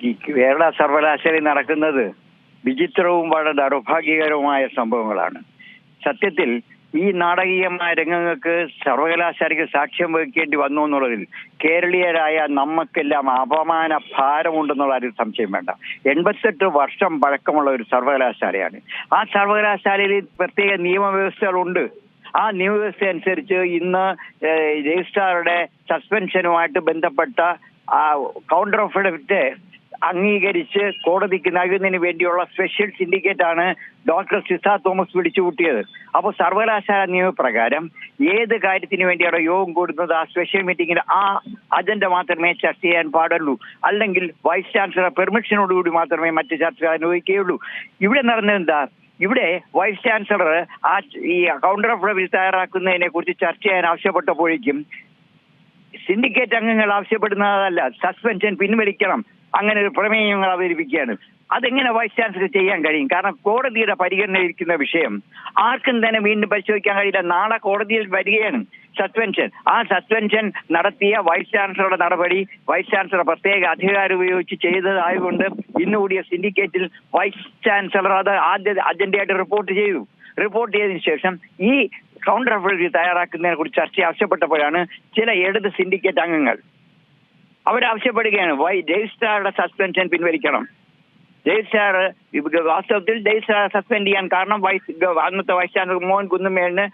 ഈ കേരള സർവകലാശാലയിൽ നടക്കുന്നത് വിചിത്രവും വളരെ ദൗർഭാഗ്യകരവുമായ സംഭവങ്ങളാണ്. സത്യത്തിൽ ഈ നാടകീയമായ രംഗങ്ങൾക്ക് സർവകലാശാലയ്ക്ക് സാക്ഷ്യം വഹിക്കേണ്ടി വന്നു എന്നുള്ളതിൽ കേരളീയരായ നമുക്കെല്ലാം അപമാന ഭാരമുണ്ടെന്നുള്ള ഒരു സംശയം വേണ്ട. 88 വർഷം പഴക്കമുള്ള ഒരു സർവകലാശാലയാണ്. ആ സർവകലാശാലയിൽ പ്രത്യേക നിയമവ്യവസ്ഥകളുണ്ട്. ആ നിയമവ്യവസ്ഥ അനുസരിച്ച് ഇന്ന് രജിസ്ട്രാറുടെ സസ്പെൻഷനുമായിട്ട് ബന്ധപ്പെട്ട കൗണ്ടർ ഓഫ് എഫക്റ്റ് അംഗീകരിച്ച് കോടതിക്ക് നൽകുന്നതിന് വേണ്ടിയുള്ള സ്പെഷ്യൽ സിൻഡിക്കേറ്റ് ആണ് ഡോക്ടർ സിസ തോമസ് വിളിച്ചുകൂട്ടിയത്. അപ്പോൾ സർവകലാശാല നിയമപ്രകാരം ഏത് കാര്യത്തിന് വേണ്ടിയാണ് യോഗം കൂടുന്നത് ആ സ്പെഷ്യൽ മീറ്റിംഗിൽ ആ അജണ്ട മാത്രമേ ചർച്ച ചെയ്യാൻ പാടുള്ളൂ. അല്ലെങ്കിൽ വൈസ് ചാൻസലർ പെർമിഷനോടുകൂടി മാത്രമേ മറ്റ് ചർച്ചകൾ അനുവദിക്കുകയുള്ളൂ. ഇവിടെ നടന്നതെന്താ? ഇവിടെ വൈസ് ചാൻസലർ ഈ കൗണ്ടർ ഓഫ് ബിൽ തയ്യാറാക്കുന്നതിനെ കുറിച്ച് ചർച്ച ചെയ്യാൻ ആവശ്യപ്പെട്ടപ്പോഴേക്കും സിൻഡിക്കേറ്റ് അംഗങ്ങൾ ആവശ്യപ്പെടുന്നതല്ല, സസ്പെൻഷൻ പിൻവലിക്കണം, അങ്ങനെ ഒരു പ്രമേയങ്ങൾ അവതരിപ്പിക്കുകയാണ്. അതെങ്ങനെ വൈസ് ചാൻസലർ ചെയ്യാൻ കഴിയും? കാരണം കോടതിയുടെ പരിഗണനയിരിക്കുന്ന വിഷയം ആർക്കും തന്നെ വീണ്ടും പരിശോധിക്കാൻ കഴിയില്ല. നാളെ കോടതിയിൽ വരികയാണ് സസ്പെൻഷൻ. ആ സസ്പെൻഷൻ നടത്തിയ വൈസ് ചാൻസലറുടെ നടപടി വൈസ് ചാൻസലർ പ്രത്യേക അധികാരം ഉപയോഗിച്ച് ചെയ്തതായതുകൊണ്ട് ഇന്നുകൂടിയ സിൻഡിക്കേറ്റിൽ വൈസ് ചാൻസലർ അത് ആദ്യ അജണ്ടയായിട്ട് റിപ്പോർട്ട് ചെയ്തു. റിപ്പോർട്ട് ചെയ്തതിനു ശേഷം ഈ കൗണ്ടർ ഓഫ് തയ്യാറാക്കുന്നതിനെ കുറിച്ച് ചർച്ച ആവശ്യപ്പെട്ടപ്പോഴാണ് ചില ഇടത് സിൻഡിക്കേറ്റ് അംഗങ്ങൾ അവരാവശ്യപ്പെടുകയാണ് രജിസ്ട്രാറുടെ സസ്പെൻഷൻ പിൻവലിക്കണം. രജിസ്ട്രാർ വാസ്തവത്തിൽ രജിസ്ട്രാർ സസ്പെൻഡ് ചെയ്യാൻ കാരണം അന്നത്തെ വൈസ് ചാൻസലർ മോഹൻ കുന്നുമേലിന്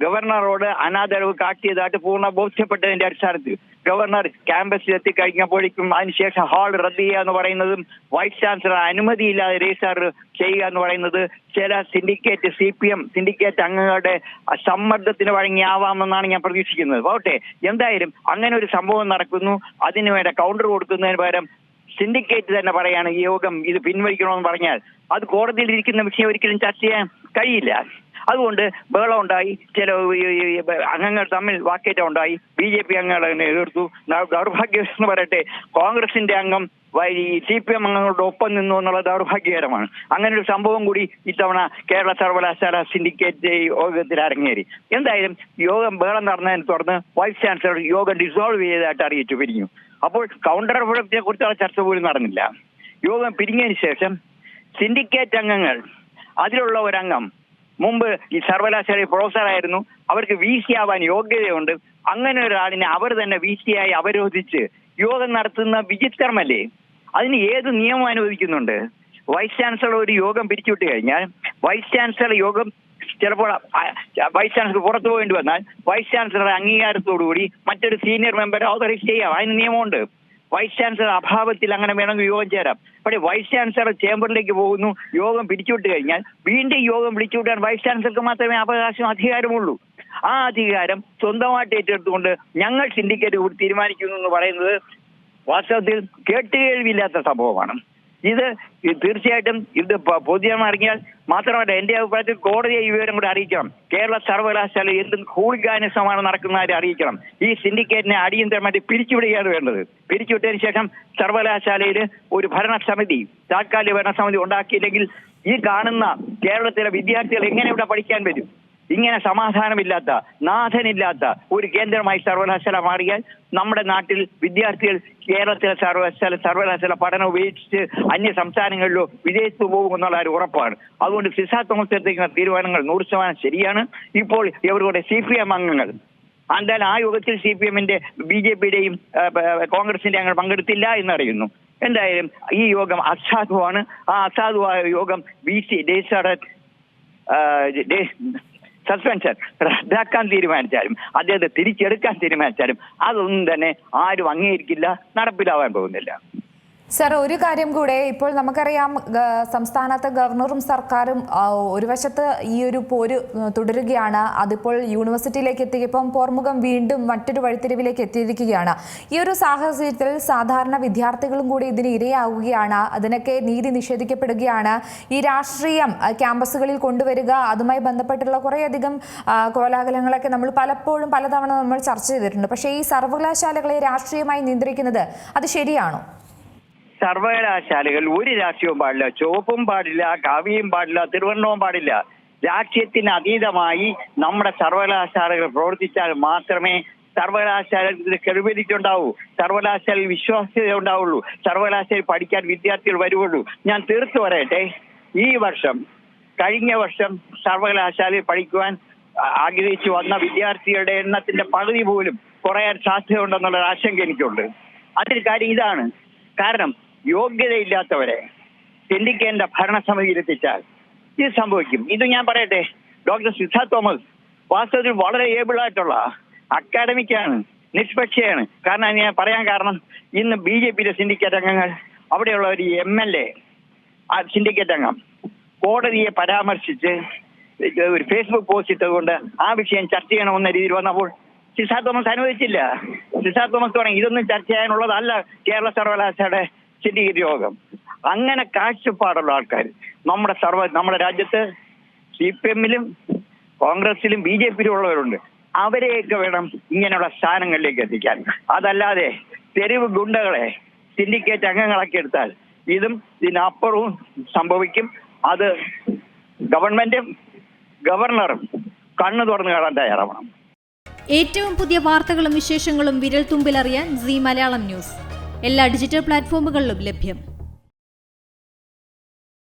ഗവർണറോട് അനാദരവ് കാട്ടിയതായിട്ട് പൂർണ്ണ ബോധ്യപ്പെട്ടതിന്റെ അടിസ്ഥാനത്തിൽ ഗവർണർ ക്യാമ്പസിൽ എത്തിക്കഴിഞ്ഞപ്പോഴേക്കും അതിനുശേഷം ഹാൾ റദ്ദ് ചെയ്യുക എന്ന് പറയുന്നതും വൈസ് ചാൻസലർ അനുമതിയില്ലാതെ രജിസ്ട്രാർ ചെയ്യുക എന്ന് പറയുന്നത് ചില സിൻഡിക്കേറ്റ് CPM സിൻഡിക്കേറ്റ് അംഗങ്ങളുടെ സമ്മർദ്ദത്തിന് വഴങ്ങിയാവാമെന്നാണ് ഞാൻ പ്രതീക്ഷിക്കുന്നത്. പോട്ടെ, എന്തായാലും അങ്ങനെ ഒരു സംഭവം നടക്കുന്നു. അതിനുവേണ്ട കൗണ്ടർ കൊടുക്കുന്നതിന് പകരം സിൻഡിക്കേറ്റ് തന്നെ പറയാണ് ഈ യോഗം ഇത് പിൻവലിക്കണമെന്ന് പറഞ്ഞാൽ അത് കോടതിയിൽ ഇരിക്കുന്ന വിഷയം ഒരിക്കലും ചർച്ച ചെയ്യാൻ കഴിയില്ല. അതുകൊണ്ട് ബഹളം ഉണ്ടായി, ചില അംഗങ്ങൾ തമ്മിൽ വാക്കേറ്റം ഉണ്ടായി. BJP അംഗങ്ങൾ അതിനെ എതിർത്തു. ദൗർഭാഗ്യം എന്ന് പറയട്ടെ, കോൺഗ്രസിന്റെ അംഗം CPM അംഗങ്ങളുടെ ഒപ്പം നിന്നു എന്നുള്ളത് ദൗർഭാഗ്യകരമാണ്. അങ്ങനെ ഒരു സംഭവം കൂടി ഇത്തവണ കേരള സർവകലാശാല സിൻഡിക്കേറ്റ് യോഗത്തിൽ അരങ്ങേറി. എന്തായാലും യോഗം ബഹളം നടന്നതിനെ തുടർന്ന് വൈസ് ചാൻസലർ യോഗം ഡിസോൾവ് ചെയ്തതായിട്ട് അറിയിച്ചു പിരിഞ്ഞു. അപ്പോൾ കൗണ്ടർ ഓഫ് കുറിച്ചുള്ള ചർച്ച പോലും നടന്നില്ല. യോഗം പിരിഞ്ഞതിന് ശേഷം സിൻഡിക്കേറ്റ് അംഗങ്ങൾ അതിലുള്ള ഒരംഗം മുമ്പ് ഈ സർവകലാശാലയിൽ പ്രൊഫസറായിരുന്നു, അവർക്ക് VC ആവാൻ യോഗ്യതയുണ്ട്, അങ്ങനെ ഒരാളിനെ അവർ തന്നെ VC ആയി അവരോധിച്ച് യോഗം നടത്തുന്ന വിചിത്രമല്ലേ? അതിന് ഏത് നിയമം അനുവദിക്കുന്നുണ്ട്? വൈസ് ചാൻസലർ ഒരു യോഗം പിരിച്ചുവിട്ട് കഴിഞ്ഞാൽ വൈസ് ചാൻസലർ യോഗം ചിലപ്പോൾ വൈസ് ചാൻസലർ പുറത്തു പോകേണ്ടി വന്നാൽ വൈസ് ചാൻസലറുടെ അംഗീകാരത്തോടുകൂടി മറ്റൊരു സീനിയർ മെമ്പറെ ഓതറൈസ് ചെയ്യാം. അതിന് നിയമമുണ്ട്. വൈസ് ചാൻസലർ അഭാവത്തിൽ അങ്ങനെ വേണമെങ്കിൽ യോഗം ചേരാം. പക്ഷേ വൈസ് ചാൻസലർ ചേംബറിലേക്ക് പോകുന്നു, യോഗം പിരിച്ചുവിട്ട് കഴിഞ്ഞാൽ വീണ്ടും യോഗം പിടിച്ചുവിട്ടാൻ വൈസ് ചാൻസലർക്ക് മാത്രമേ അവകാശം അധികാരമുള്ളൂ. ആ അധികാരം സ്വന്തമായിട്ട് ഏറ്റെടുത്തുകൊണ്ട് ഞങ്ങൾ സിൻഡിക്കേറ്റ് കൂടി തീരുമാനിക്കുന്നു എന്ന് പറയുന്നത് വാസ്തവത്തിൽ കേട്ടുകേൾവിയില്ലാത്ത സംഭവമാണ്. ഇത് തീർച്ചയായിട്ടും ഇത് പൊതുജനം അറിഞ്ഞാൽ മാത്രമല്ല, എന്റെ അഭിപ്രായത്തിൽ കോടതിയെ ഈ വിവരം കൂടെ അറിയിക്കണം. കേരള സർവകലാശാല എന്ത് ഹൂളിഗാനിസമാണ് നടക്കുന്നതായിട്ട് അറിയിക്കണം. ഈ സിൻഡിക്കേറ്റിനെ അടിയന്തരമായിട്ട് പിരിച്ചുവിടുകയാണ് വേണ്ടത്. പിരിച്ചുവിട്ടതിന് ശേഷം സർവകലാശാലയിൽ ഒരു ഭരണസമിതി, താൽക്കാലിക ഭരണസമിതി ഉണ്ടാക്കിയില്ലെങ്കിൽ ഈ കാണുന്ന കേരളത്തിലെ വിദ്യാർത്ഥികൾ എങ്ങനെ ഇവിടെ പഠിക്കാൻ പറ്റും? ഇങ്ങനെ സമാധാനമില്ലാത്ത, നാഥനില്ലാത്ത ഒരു കേന്ദ്രമായി സർവകലാശാല മാറിയാൽ നമ്മുടെ നാട്ടിൽ വിദ്യാർത്ഥികൾ കേരളത്തിലെ സർവകലാശാല പഠനം ഉപേക്ഷിച്ച് അന്യ സംസ്ഥാനങ്ങളിലോ വിദേശത്ത് പോകുമെന്നുള്ള ഒരു ഉറപ്പാണ്. അതുകൊണ്ട് സിസ തോമസ് എടുത്തിരിക്കുന്ന തീരുമാനങ്ങൾ 100% ശരിയാണ്. ഇപ്പോൾ ഇവരുടെ CPM അംഗങ്ങൾ എന്തായാലും ആ യോഗത്തിൽ CPMന്റെ BJPയുടെയും കോൺഗ്രസിന്റെ അംഗങ്ങൾ പങ്കെടുത്തില്ല എന്നറിയുന്നു. എന്തായാലും ഈ യോഗം അസാധുവാണ്. ആ അസാധുവായ യോഗം VC സസ്പെൻഷൻ റദ്ദാക്കാൻ തീരുമാനിച്ചാലും അദ്ദേഹത്തെ തിരിച്ചെടുക്കാൻ തീരുമാനിച്ചാലും അതൊന്നും തന്നെ ആരും അംഗീകരിക്കില്ല, നടപ്പിലാവാൻ പോകുന്നില്ല. സർ, ഒരു കാര്യം കൂടെ, ഇപ്പോൾ നമുക്കറിയാം സംസ്ഥാനത്ത് ഗവർണറും സർക്കാരും ഒരു വശത്ത് ഈ ഒരു പോര് തുടരുകയാണ്. അതിപ്പോൾ യൂണിവേഴ്സിറ്റിയിലേക്ക് എത്തിയപ്പം പോർമുഖം വീണ്ടും മറ്റൊരു വഴിത്തിരിവിലേക്ക് എത്തിയിരിക്കുകയാണ്. ഈ ഒരു സാഹചര്യത്തിൽ സാധാരണ വിദ്യാർത്ഥികളും കൂടി ഇതിന് ഇരയാവുകയാണ്. അതിനൊക്കെ നീതി നിഷേധിക്കപ്പെടുകയാണ്. ഈ രാഷ്ട്രീയം ക്യാമ്പസുകളിൽ കൊണ്ടുവരിക, അതുമായി ബന്ധപ്പെട്ടുള്ള കുറേയധികം കോലാഹലങ്ങളൊക്കെ നമ്മൾ പലതവണ നമ്മൾ ചർച്ച ചെയ്തിട്ടുണ്ട്. പക്ഷേ ഈ സർവകലാശാലകളെ രാഷ്ട്രീയമായി നിയന്ത്രിക്കുന്നത് അത് ശരിയാണോ? സർവകലാശാലകൾ ഒരു രാഷ്ട്രീയവും പാടില്ല. ചുവപ്പും പാടില്ല, കാവിയും പാടില്ല, തിരുവണ്ണവും പാടില്ല. രാഷ്ട്രീയത്തിന് അതീതമായി നമ്മുടെ സർവകലാശാലകൾ പ്രവർത്തിച്ചാൽ മാത്രമേ സർവകലാശാല ക്രെഡിബിലിറ്റി ഉണ്ടാവൂ, സർവകലാശാലയിൽ വിശ്വാസ്യത ഉണ്ടാവുള്ളൂ, സർവകലാശാലയിൽ പഠിക്കാൻ വിദ്യാർത്ഥികൾ വരുവുള്ളൂ. ഞാൻ തീർത്തു പറയട്ടെ, ഈ വർഷം കഴിഞ്ഞ വർഷം സർവകലാശാലയിൽ പഠിക്കുവാൻ ആഗ്രഹിച്ചു വന്ന വിദ്യാർത്ഥികളുടെ എണ്ണത്തിന്റെ പകുതി പോലും കുറയാൻ സാധ്യതയുണ്ടെന്നുള്ള ആശങ്ക എനിക്കുണ്ട്. അതിന് കാര്യം ഇതാണ്. കാരണം യോഗ്യതയില്ലാത്തവരെ ചിന്തിക്കേണ്ട ഭരണസമിതിയിലെത്തിച്ചാൽ ഇത് സംഭവിക്കും. ഇത് ഞാൻ പറയട്ടെ, ഡോക്ടർ സിദ്ധാർത്ഥ് തോമസ് വാസ്തവത്തിൽ വളരെ ഏബിളായിട്ടുള്ള അക്കാഡമിക്കാണ്, നിഷ്പക്ഷയാണ്. കാരണം ഞാൻ പറയാൻ കാരണം ഇന്ന് BJPയുടെ സിൻഡിക്കേറ്റ് അംഗങ്ങൾ, അവിടെയുള്ള ഒരു MLA സിൻഡിക്കേറ്റ് അംഗം കോടതിയെ പരാമർശിച്ച് ഒരു ഫേസ്ബുക്ക് പോസ്റ്റ് ഇട്ടതുകൊണ്ട് ആ വിഷയം ചർച്ച ചെയ്യണമെന്ന രീതിയിൽ വന്നപ്പോൾ സിദ്ധാർത്ഥ് തോമസ് അനുവദിച്ചില്ല. സിദ്ധാർത്ഥ് തോമസ് പറഞ്ഞു ഇതൊന്നും ചർച്ച ചെയ്യാനുള്ളതല്ല കേരള സർവകലാശാലയുടെ സിൻഡിക്കേറ്റ് യോഗം. അങ്ങനെ കാഴ്ചപ്പാടുള്ള ആൾക്കാർ നമ്മുടെ രാജ്യത്ത് CPM-ലും കോൺഗ്രസിലും BJPയിലും ഉള്ളവരുണ്ട്. അവരെയൊക്കെ വേണം ഇങ്ങനെയുള്ള സ്ഥാനങ്ങളിലേക്ക് എത്തിക്കാൻ. അതല്ലാതെ തെരുവ് ഗുണ്ടകളെ സിൻഡിക്കേറ്റ് അംഗങ്ങളാക്കി എടുത്താൽ ഇതും ഇതിനപ്പുറവും സംഭവിക്കും. അത് ഗവൺമെന്റും ഗവർണറും കണ്ണു തുറന്നു കാണാൻ തയ്യാറാവണം. ഏറ്റവും പുതിയ വാർത്തകളും വിശേഷങ്ങളും വിരൽ തുമ്പിലറിയാൻ Zee മലയാളം ന്യൂസ് എല്ലാ ഡിജിറ്റൽ പ്ലാറ്റ്ഫോമുകളിലും ലഭ്യം.